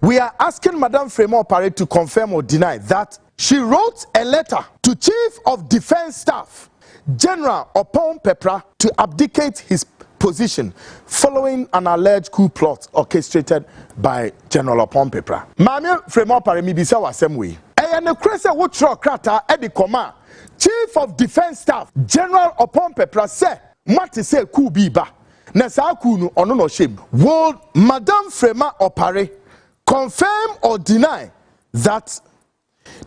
We are asking Madam Frema Opare to confirm or deny that she wrote a letter to Chief of Defense Staff, General Opare, to abdicate his position following an alleged coup plot orchestrated by General Opare. Madam Frema Opare mi bisa wasem we. Eye ne krese wo tro krata e di koma. Chief of Defense Staff, General Opare say, "Mati say coup bi ba." Na sa coup no ono no shame. Will Madam Frema Opare confirm or deny that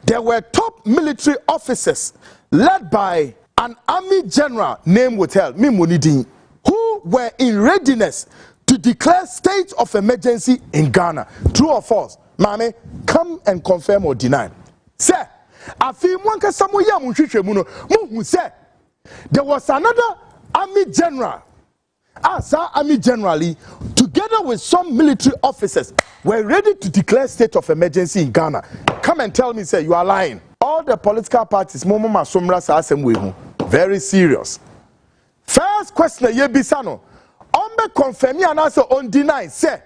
there were top military officers led by an army general named Mimmunidin who were in readiness to declare state of emergency in Ghana? True or false? Mame, come and confirm or deny. Say, afi mwanka samu ya munhwehwe mu no muhu say there was another army general. Asa army generally, together with some military officers, were ready to declare state of emergency in Ghana. Come and tell me, say you are lying. All the political parties, very serious. First question, Yebisano, Ombe confirm and answer on deny. Say,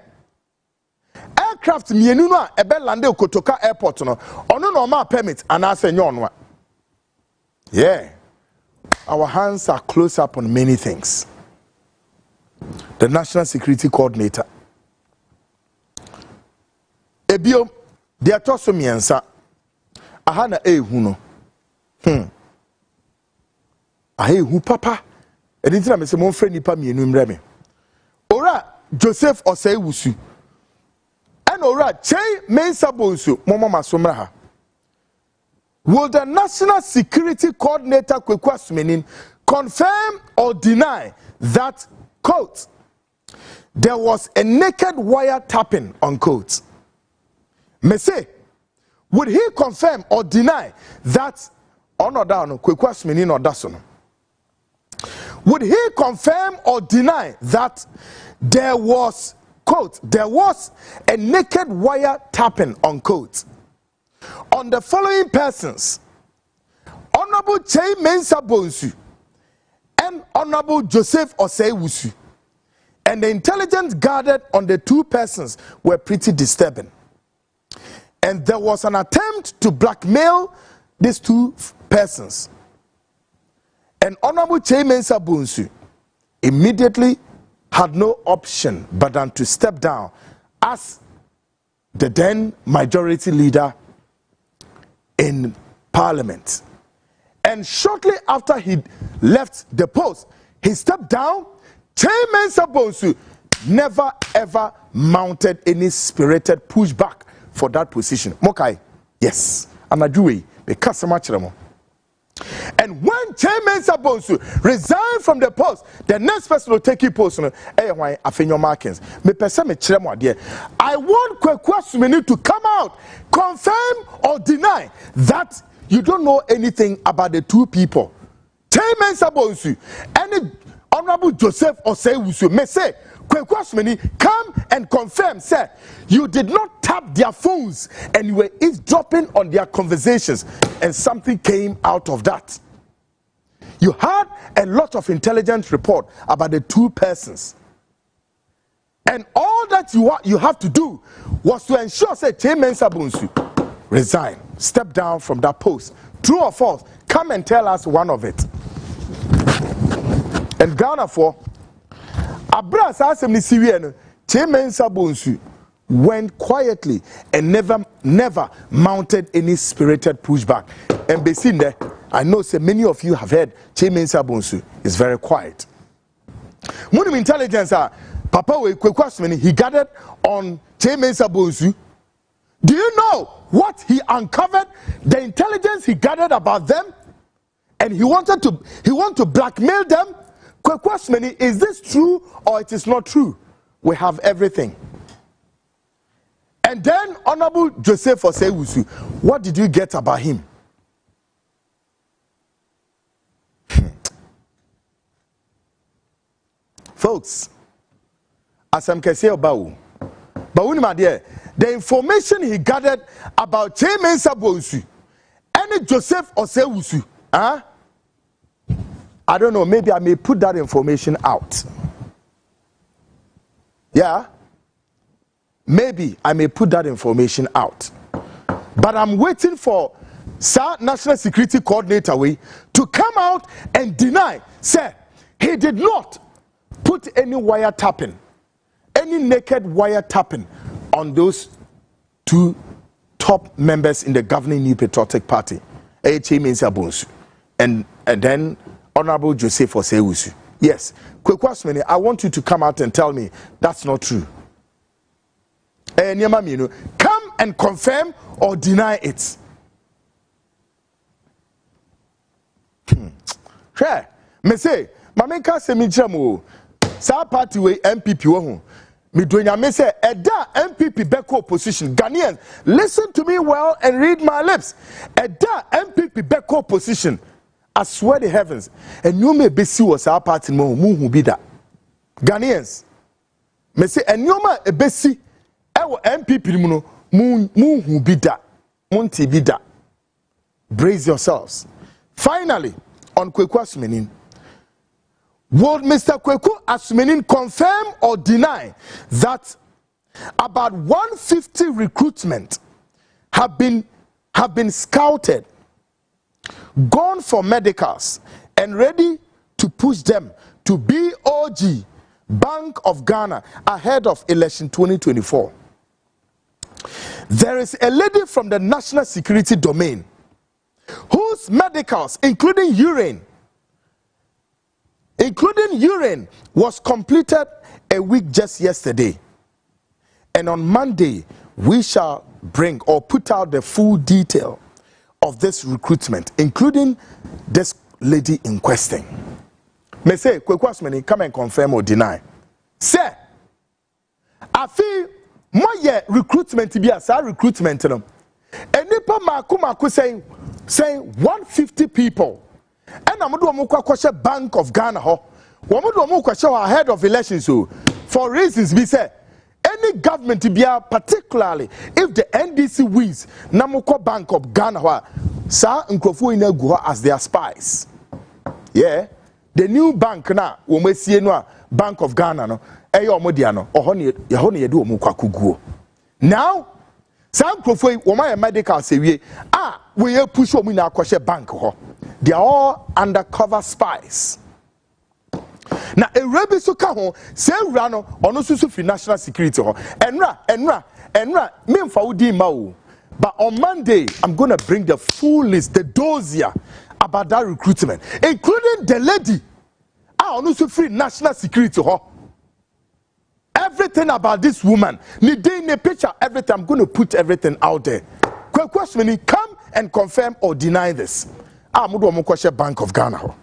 aircraft mienuna ebe lande Kotoka airport no ono normal permit and answer nyonwa. Yeah, our hands are close up on many things. The National Security Coordinator. Ebio, they are tosso miensa. Ahana huno. Hu papa. Editina me se mon friend nipa mienu mreme. Ora Joseph Osei Wusu. And ora Chei Mensa Bonsu Momo Masomra ha. Will the National Security Coordinator Kwekwasumenin confirm or deny that, quote, there was a naked wire tapping, unquote? Me say, would he confirm or deny that, would he confirm or deny that there was, quote, there was a naked wire tapping, unquote, on the following persons: Honorable Chei Mensa Bonsu and Honorable Joseph Osei Wusu? And the intelligence gathered on the two persons were pretty disturbing. And there was an attempt to blackmail these two persons. And Honorable Chei Mensa Bonsu immediately had no option but than to step down as the then majority leader in Parliament. And shortly after he left the post, he stepped down. Chei Mensa Bonsu never ever mounted any spirited pushback for that position. Mokai, yes, Anajui, the customer chiramo. And when Chei Mensa Bonsu resigned from the post, the next person will take your post. I want Kwekwasumenin to come out, confirm or deny that you don't know anything about the two people. Chei Mensa Bonsu and Honorable Joseph Osei Wusu may say, Kwekwasumenin, come and confirm, sir, you did not tap their phones and you were eavesdropping on their conversations, and something came out of that. You had a lot of intelligence report about the two persons. And all that you have to do was to ensure, say, Chei Mensa Bonsu resign, step down from that post. True or false? Come and tell us one of it. And Ghana for Abra Sasem Nisirian, Chei Mensa Bonsu went quietly and never mounted any spirited pushback. And beside there, I know so many of you have heard Chei Mensa Bonsu is very quiet. Munim intelligence, Papa Kwekwasumenin, he gathered on Chei Mensa Bonsu. Do you know what he uncovered? The intelligence he gathered about them, and he wanted to blackmail them. Kwekwasumenin, is this true or it is not true? We have everything. And then Honorable Joseph Osei Wusu, what did you get about him? Folks, as I'm can say about my dear, the information he gathered about Chei Mensa Bonsu and Joseph Osei Wusu, I don't know, maybe I may put that information out. Yeah? maybe I may put that information out. But I'm waiting for National Security Coordinator to come out and deny, say, he did not put any wiretapping, any naked wiretapping on those two top members in the governing New Patriotic Party, A.H.A. Mensa Bonsu, and then Honorable Joseph Osewusu. Yes, Kwasmeni, I want you to come out and tell me that's not true. Come and confirm or deny it. Sure. Me say, Mamenka se mi jamo. Sa party we MPP wo. Me donya me say, Eda MPP beko opposition. Ghanaians, listen to me well and read my lips. Eda MPP beko opposition. I swear the heavens. And you may be see was our party mo who be that. Ghanaians. Me say, and you may be see ewo MPP muno mu who be that. Munti be that. Brace yourselves. Finally, on Kweku Asumenin, would Mr. Kweku Asumenin confirm or deny that about 150 recruitment have been scouted, gone for medicals, and ready to push them to BOG, Bank of Ghana, ahead of election 2024? There is a lady from the national security domain whose medicals, including urine, was completed a week just yesterday. And on Monday, we shall bring or put out the full detail of this recruitment, including this lady in question. May say, Kweku Asumenin, come and confirm or deny. Say, I feel my recruitment to be a recruitment. And nipa maku saying 150 people. And I'm going to Bank of Ghana. Ahead of elections. For reasons we say, any government to be particularly if the NDC wins, Namuko Bank of Ghana, Sa Nkrofu Inaguha as their spies. Yeah, the new bank now, we see no Bank of Ghana, no, Eyo Modiano, or Yahoni Edu Mukakuguo. Now, some Nkrofu, Woma medical say, we push on na kwashe bank ho. They are all undercover spies. Now, a rebel suka ho, say rano, ono susu fi national security ho. Enra, memfa udi mao. But on Monday, I'm going to bring the full list, the dossier about that recruitment, including the lady. Ono susu national security ho. Everything about this woman, ni day in a picture, everything. I'm going to put everything out there. Question: come and confirm or deny this. Mudu omukwashe Bank of Ghana ho.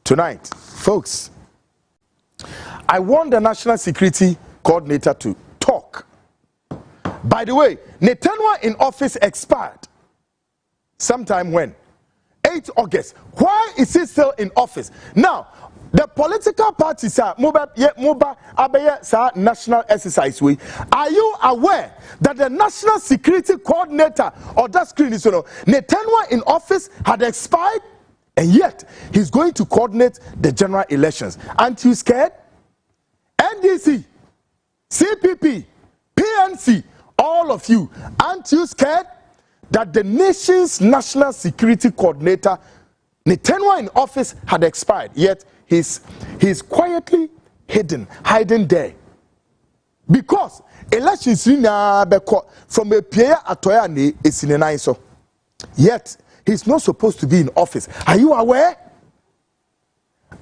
Tonight, folks, I want the National Security Coordinator to talk. By the way, Netanyahu in office expired sometime when? 8 August. Why is he still in office? Now, the political parties are national exercise. Are you aware that the National Security Coordinator or that screen is Netanyahu in office had expired, and yet he's going to coordinate the general elections? Aren't you scared? NDC, CPP, PNC, all of you, aren't you scared that the nation's National Security Coordinator Netanyahu in office had expired, yet he's quietly hiding there? Because elections from a player atoya ne esinenai so. Yet he's not supposed to be in office. Are you aware?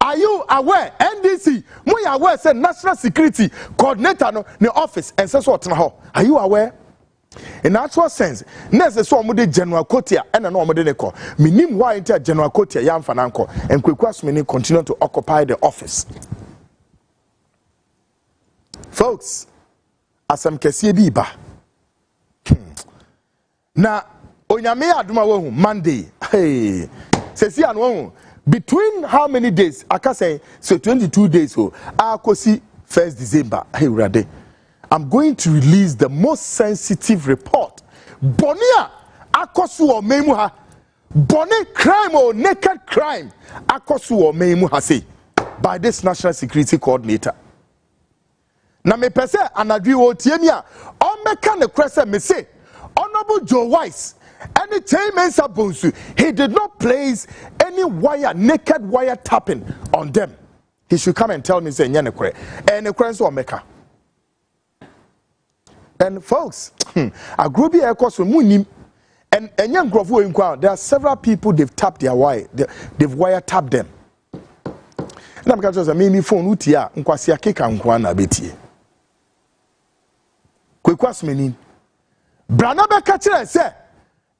Are you aware? NDC, we are aware say National Security Coordinator no ne office and says what now? Are you aware? In actual sense, next so omude General Kotia and no omude neko. Minim why enter General Kotia yam fananko and Kweku Asumenin continue to occupy the office. Folks, asam kesiye bi ba. Na onyame aduma wo Monday. Hey. Sesi anwo between how many days? Aka say so 22 days ho. Akosi 1st December. Hey urade. I'm going to release the most sensitive report. Bonia akosu o memu ha. Bone crime or naked crime. Akosu o memu ha say. by this national security coordinator. Na me pese anadwi wo tie mi a o meka ne kwese me say Honorable Joe Wise any Mensa Bonsu, he did not place any wire, naked wire tapping on them. He should come and tell me say nyane kure and the kure so meka. And folks, agrobi ekos munim and young grovo in there are several people they've tapped their wire, they've wire tapped them. And I'm just me phone utia nkwasi akeka nkwa na betie. Kwekwas menin. Brana be ka kire say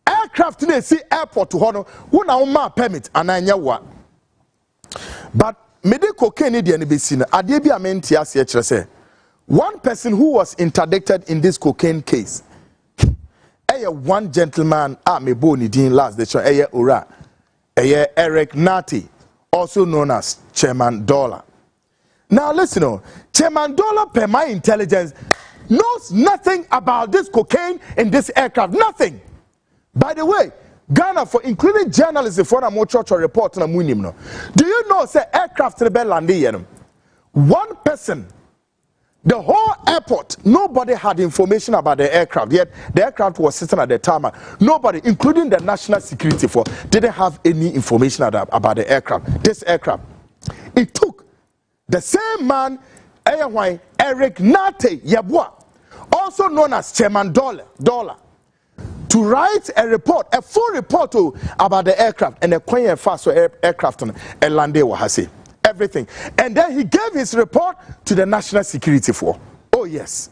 aircraft na see airport ho no wo na wo ma permit ananya wa. But mede cocaine dey na be si na ade bi amenti ase kire say one person who was interdicted in this cocaine case, one gentleman, me boni din last the show, Ora, Eric Nati, also known as Chairman Dollar. Now listen, Chairman Dollar, per my intelligence, knows nothing about this cocaine in this aircraft, nothing. By the way, Ghana, for including journalists, for a more church report on a munim. Do you know, say aircraft rebel landing? One person. The whole airport, nobody had information about the aircraft, yet the aircraft was sitting at the tarmac. Nobody, including the national security force, didn't have any information about the aircraft. This aircraft. It took the same man, Eric Nate Yabua, also known as Chairman Dollar, to write a report, a full report about the aircraft and the Queen Fast aircraft and Lande Wahasi. Everything. And then he gave his report to the national security force. Oh yes.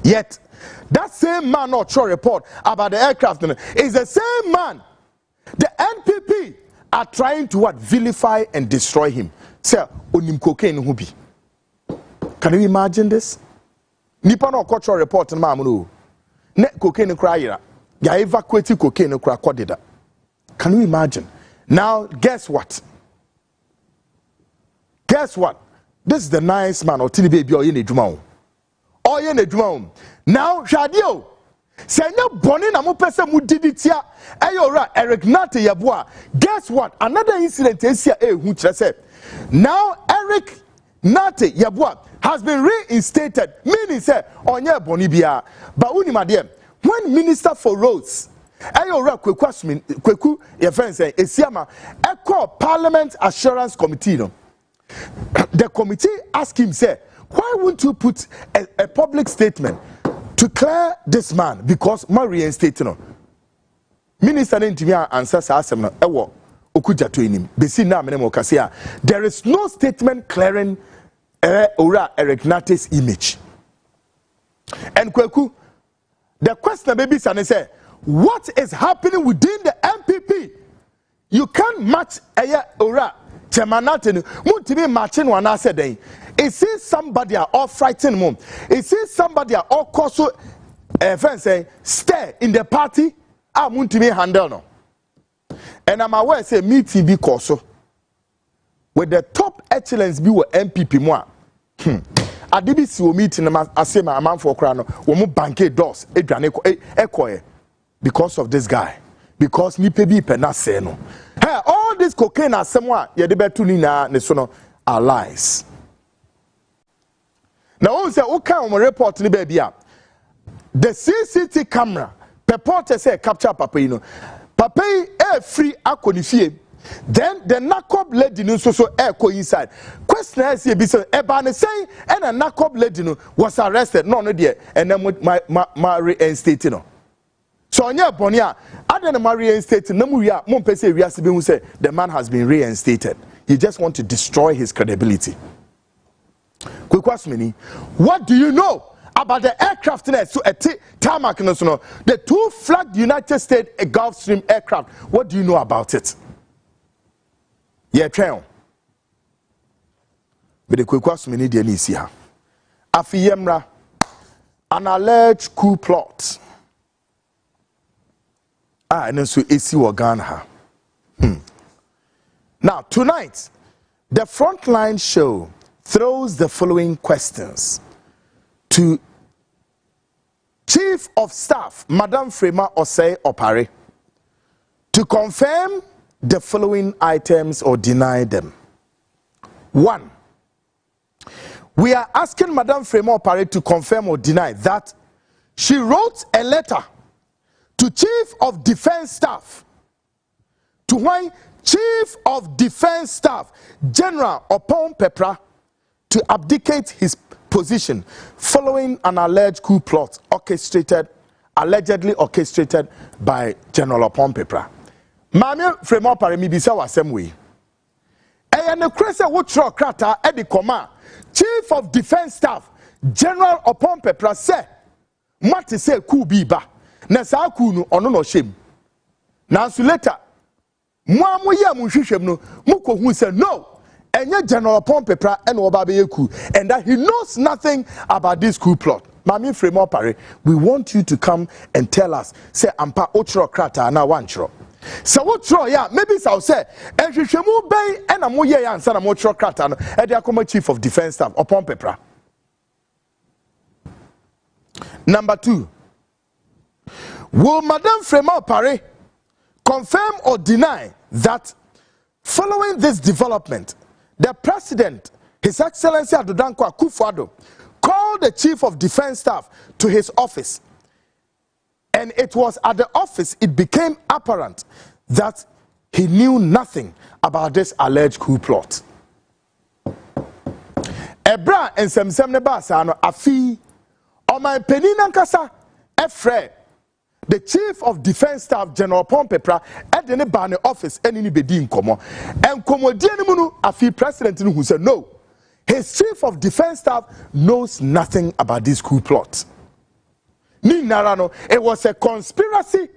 Yet, that same man not sure report about the aircraft is the same man. The NPP are trying to what? Vilify and destroy him. Say, onim cocaine hubi. Can you imagine this? Nipa no cultural report in Mamuno. Ne cocaine cry. Ya evacuate cocaine cry. Can you imagine? Now, guess what? Guess what? This is the nice man or tini baby or yene juma. Or yene juma. Now, Shadio. Say no boni na mo pese mu diditia. Ayora Eric Nate Yabua. Guess what? Another incident is here. Who say? Now Eric Nate Yabua has been reinstated. Meaning say onye boni bia. But uni madiem. When Minister for Roads Kweku your friend say Esiama Echo Parliament Assurance Committee no. The committee asked him say why wouldn't you put a public statement to clear this man because my reinstated no. Minister Ntimia answers asem no ewo okuja to him. Besi na menemo kasia there is no statement clearing Ora Eric Nate's image. And Kweku the question baby san say what is happening within the MPP? You can't match Ora Chairman Mutimi matching one I said. Is it somebody all frightened mom? Is it somebody all cause say stay in the party? I Mutimi handle no. And I'm aware say me TB Koso with the top excellence be with MPP moi. Adibisi wo meeting asema man for krano wo mo banke doors edwane ekoye. Because of this guy. Because nipe bi pe na say no. Hey, all this cocaine as someone ye de betu ni na ne so no are lies. Now on say o kan on report ni ba bia. The CCTV camera purported say capture papa you know. Papa free akonifie. Then the nakop lady no so inside. Question is here be say Ebane say and a nakop lady no was arrested. No there and then my reinstated no. So on your bonia, other than reinstated, no more pese we say the man has been reinstated. You just want to destroy his credibility. Quick question, what do you know about the aircraft so a tarmac no the two flagged United States Gulfstream aircraft? What do you know about it? Yeah, trail. But the quick question need the here. Afiyemra, an alleged coup plot. And then so AC Ghana. Now tonight, the Frontline show throws the following questions to Chief of Staff Madam Frema Opare to confirm the following items or deny them. 1. We are asking Madam Frema Opare to confirm or deny that she wrote a letter to Chief of Defense Staff, to why Chief of Defense Staff General Opare to abdicate his position following an alleged coup plot allegedly orchestrated by General Opare. Mami Frema Opare mi bisa wasem we. Eya ne krese wo tro krata e di koma Chief of Defense Staff General Opare say mati say coup bi ba na sa coup no ono no shem. Na so later mo amoye mo hwehwem no mo ko hu say no enye General Opare and oba be coup and that he knows nothing about this coup plot. Mami Frema Opare, we want you to come and tell us say ampa otro krata na wanchro. So what tro ya maybe so say ehwehwemu ben and amoye ya ansa na mo tro krata no e de akoma Chief of Defense Staff Opare. Number 2, will Madam Frema Opare confirm or deny that following this development, the President, His Excellency Addo called the Chief of Defense Staff to his office, and it was at the office it became apparent that he knew nothing about this alleged coup plot. Ebra and Semsem Nebasa no afi my penina nkasa efre the Chief of Defense Staff General Opare at the Bane office and in bedi nkomo enkomo die ne mu no afi president no who said no, his Chief of Defense Staff knows nothing about this coup plot. Ni narano, it was a conspiracy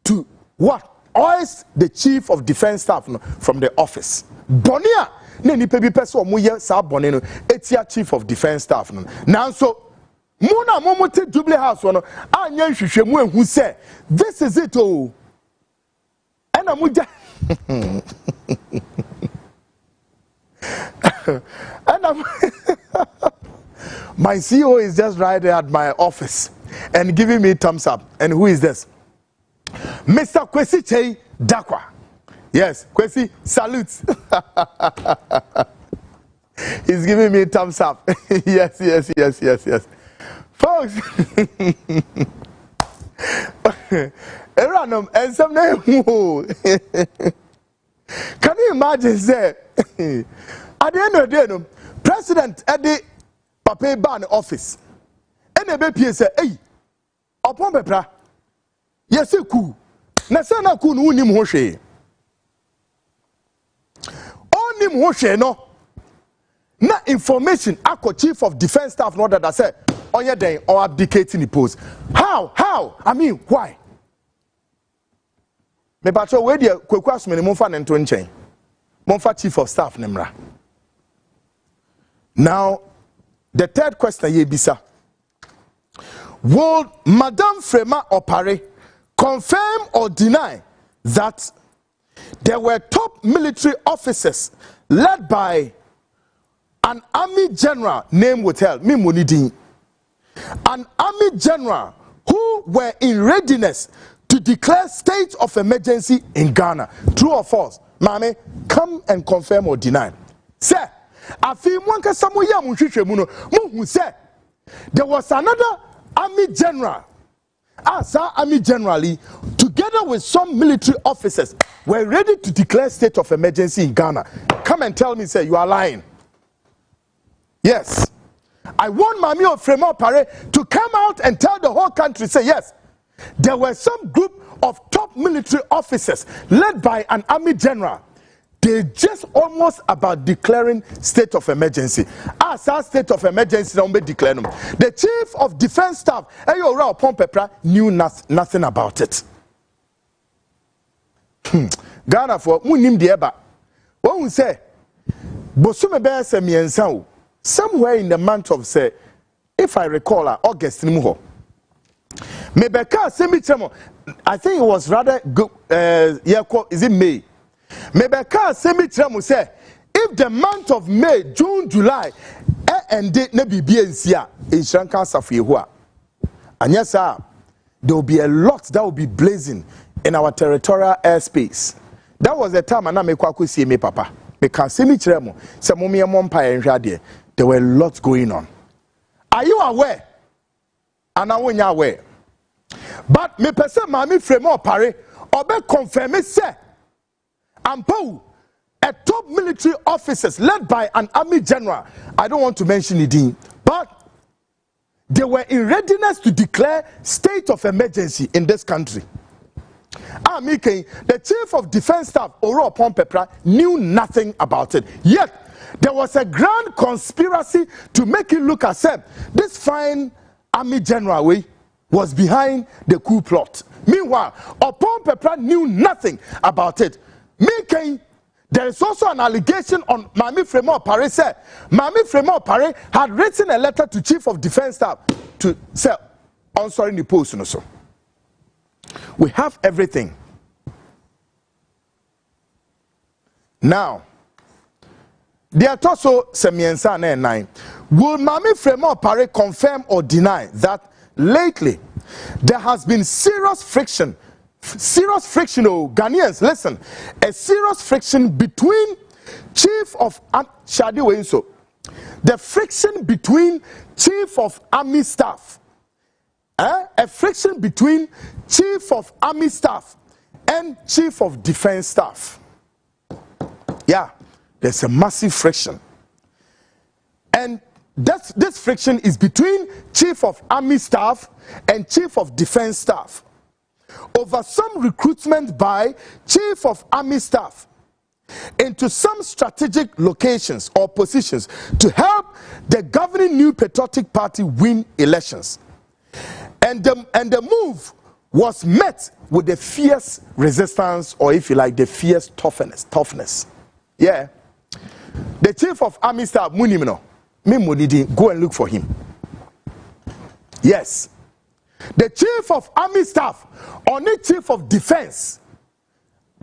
to what? Oust the Chief of Defense Staff no, from the office. Bonia ne ni pebi peso omoye sa bone no etia Chief of Defense Staff no. Now so Muna momote Jubilee House one anya hwehwemu ehu say this is it oh. And amuja and my CEO is just right there at my office and giving me thumbs up. And who is this? Mr. Kwesi Chei Dakwa. Yes, Kwesi, salute. He's giving me thumbs up. Yes. Folks, random and some name. Can you imagine say at the end of the day, President at the Papa Ban office, and the baby say, "Hey, Opare, yes, you cool. Na sana cool no nim hoshe. Onim hoshe no. Na information ako Chief of Defense Staff no that I said." On your day or abdicating the post. How? I mean, why? Me patrol where the kwekwas me monfa nento nchen. Monfa Chief of Staff nemra. Now, the third question ye bisa. Will Madam Frema Opare confirm or deny that there were top military officers led by an army general named Wotel Mimunidin? An army general who were in readiness to declare state of emergency in Ghana. True or false? Mame, come and confirm or deny. Sir, afi mwanka samoya munhwehwemu no, muhu say there was another army general. Asa army generally, together with some military officers, were ready to declare state of emergency in Ghana. Come and tell me, say you are lying. Yes. I want Mami Frema Opare to come out and tell the whole country, say yes, there were some group of top military officers led by an army general. They just almost about declaring state of emergency. As our state of emergency, declared them. The Chief of Defense Staff, Opare, knew nothing about it. Ghana for munim dieba. What we say? Bosume be se miensa. Somewhere in the month of, say, if I recall, August, Mebeka semitremo. I think it was rather good. Is it May? Mebeka semitremo say if the month of May, June, July, and date ne be BNCA in Sri Lanka Safihua. And yes, sir, there will be a lot that will be blazing in our territorial airspace. That was the time and I make kwaku see me papa. Me can see me chiremo. Se mummy and mom pie and there. There were lots going on. Are you aware? And I want you aware. But me person Mami Frema Opare obe confirm me say Ampo a top military officers led by an army general. I don't want to mention it, but they were in readiness to declare state of emergency in this country. The chief of defense staff, Oro Pepra, knew nothing about it. Yet, there was a grand conspiracy to make it look as if this fine army general was behind the coup plot. Meanwhile, Pepra knew nothing about it. There is also an allegation on Mami Frema Opare said Mami Frema Opare had written a letter to chief of defense staff to say on sorry the post no so. We have everything. Now, there are also Semiensa and 9. Will Mami Frema Opare confirm or deny that lately there has been serious friction, oh, Ghanaians, listen, a serious friction between chief of Shadi Wenso, the friction between chief of army staff, a friction between chief of army staff and chief of defense staff. Yeah, there's a massive friction. And this friction is between chief of army staff and chief of defense staff over some recruitment by chief of army staff into some strategic locations or positions to help the governing New Patriotic Party win elections. And the move was met with the fierce resistance, or if you like, the fierce toughness. Yeah. The chief of army staff, Munimino, go and look for him. Yes. The chief of army staff, only chief of defense,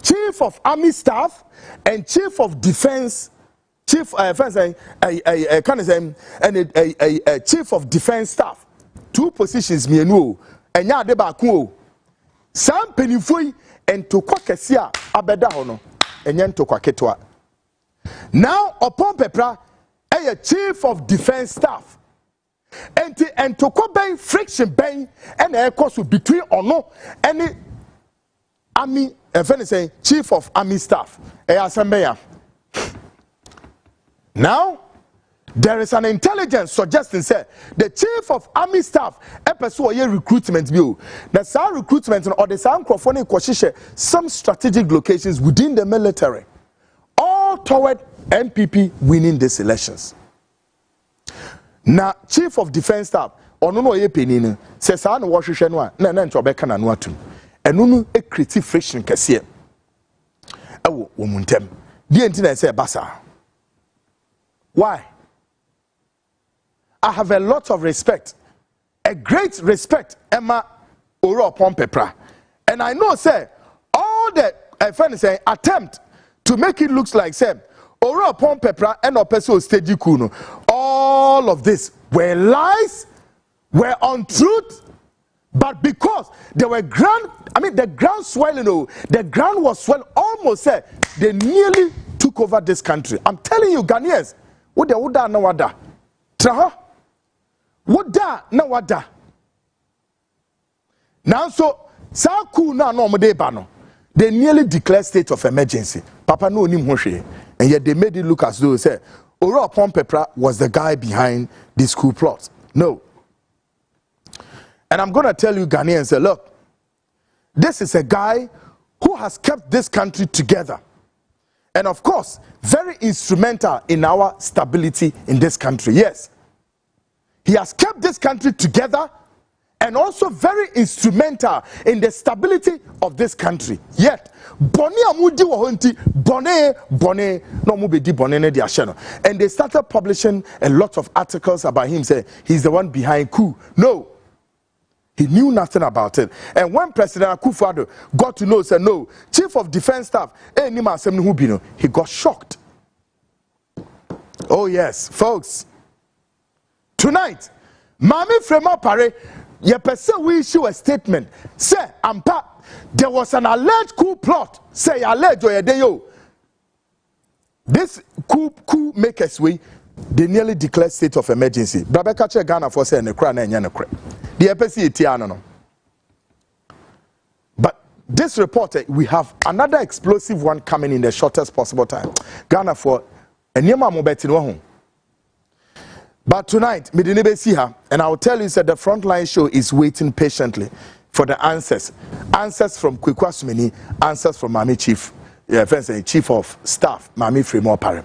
chief of army staff, and chief of defense, chief chief of defense staff. Two positions me no and ya de ba ku sam penifoi and to kwakesia abeda hono enye ntokwa ketwa. Now upon Pepra a chief of defense staff and to ben friction ben and a course between or no any army saying chief of army staff now there is an intelligence suggesting say the chief of army staff pursue recruitment bill. The some recruitment or the some some strategic locations within the military, all toward MPP winning these elections. Now, chief of defense staff or no ye penini says I no washwe no na na ntobeka na no atum. Enu no e create friction kese. Ewo wo muntem. Di enti na say basa. Why? I have a lot of respect, a great respect, Emma Oro Pepra. And I know, say, all the attempt to make it look like, say, Oro Pepra and Opeso Stage Kuno, all of this were lies, were untruth, but because they were the ground swelling, the ground was swelling, almost said, they nearly took over this country. I'm telling you, Ghanaians, Uda no wada. Traha. Wada na wada. Now so Saku na no mode bano. They nearly declared state of emergency. Papa no nim hwehwe. And yet they made it look as though say Oro Pepra was the guy behind this coup plot. No. And I'm going to tell you Ghanaians, say, look, this is a guy who has kept this country together. And of course, very instrumental in our stability in this country. Yes. He has kept this country together and also very instrumental in the stability of this country. Yet, Bone amudi wahonti, Bone, no mubedi Bone ne diasheno. And they started publishing a lot of articles about him, say he's the one behind coup. No. He knew nothing about it. And when President Akufo-Addo got to know, said no, Chief of Defense Staff, he got shocked. Oh yes, folks. Tonight, Mami Frema Opare Ye person we issue a statement. Say, ampa, there was an alleged coup plot. Say, alleged or yo. This coup makers we, they nearly declared state of emergency. Babeka che Ghana for say ne kra na enya ne kra. The EPC etiano no. But this report, we have another explosive one coming in the shortest possible time. Ghana for enema mo beti no ho. But tonight, me didn't see her, and I will tell you that the Frontline show is waiting patiently for the answers. Answers from Kwekwa Sumini, answers from Mami Chief, Chief of Staff, Mami Frema Opare.